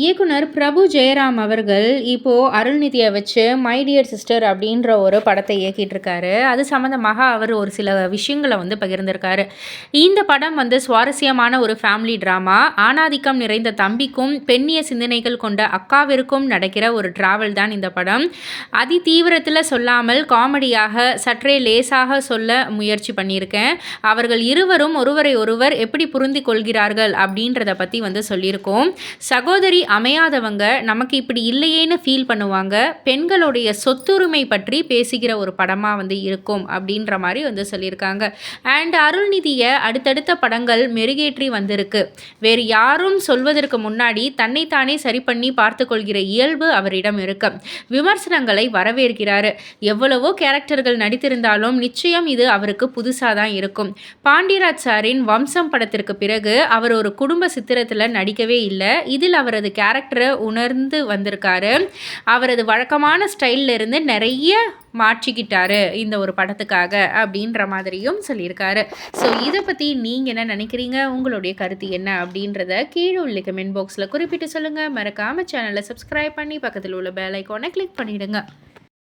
இயக்குனர் பிரபு ஜெயராம் அவர்கள் இப்போ அருள்நிதியை வச்சு மை டியர் சிஸ்டர் அப்படின்ற ஒரு படத்தை இயக்கிட்டு இருக்காரு. அது சம்மந்தமாக அவர் ஒரு சில விஷயங்களை பகிர்ந்திருக்காரு. இந்த படம் சுவாரஸ்யமான ஒரு ஃபேமிலி ட்ராமா. ஆணாதிக்கம் நிறைந்த தம்பிக்கும் பெண்ணிய சிந்தனைகள் கொண்ட அக்காவிற்கும் நடக்கிற ஒரு டிராவல் தான் இந்த படம். அதி தீவிரத்தில் சொல்லாமல் காமெடியாக சற்றே லேசாக சொல்ல முயற்சி பண்ணியிருக்கேன். அவர்கள் இருவரும் ஒருவரை ஒருவர் எப்படி புரிந்து கொள்கிறார்கள் அப்படின்றத பற்றி சொல்லியிருக்கோம். சகோதரி அமையாதவங்க நமக்கு இப்படி இல்லையேன்னு ஃபீல் பண்ணுவாங்க. பெண்களுடைய சொத்துரிமை பற்றி பேசுகிற ஒரு படமாக இருக்கும் அப்படின்ற மாதிரி சொல்லியிருக்காங்க. அண்ட் அருள்நிதியை அடுத்தடுத்த படங்கள் மெருகேற்றி வந்திருக்கு. வேறு யாரும் சொல்வதற்கு முன்னாடி தன்னைத்தானே சரி பண்ணி பார்த்து கொள்கிற இயல்பு அவரிடம் இருக்கு. விமர்சனங்களை வரவேற்கிறாரு. எவ்வளவோ கேரக்டர்கள் நடித்திருந்தாலும் நிச்சயம் இது அவருக்கு புதுசாக தான் இருக்கும். பாண்டியராஜ் சாரின் வம்சம் படத்திற்கு பிறகு அவர் ஒரு குடும்ப சித்திரத்தில் நடிக்கவே இல்லை. இதில் அவரது கேரக்டரை உணர்ந்து வந்திருக்காரு. அவரது வழக்கமான ஸ்டைல்ல இருந்து நிறைய மாற்றிக்கிட்டாரு இந்த ஒரு படத்துக்காக அப்படின்ற மாதிரியும் சொல்லியிருக்காரு. ஸோ இதை பற்றி நீங்கள் என்ன நினைக்கிறீங்க? உங்களுடைய கருத்து என்ன அப்படின்றத கீழே உள்ள கமெண்ட் பாக்ஸில் குறிப்பிட்டு சொல்லுங்கள். மறக்காமல் சேனலை சப்ஸ்கிரைப் பண்ணி பக்கத்தில் உள்ள பெல் ஐக்கானை கிளிக் பண்ணிவிடுங்க.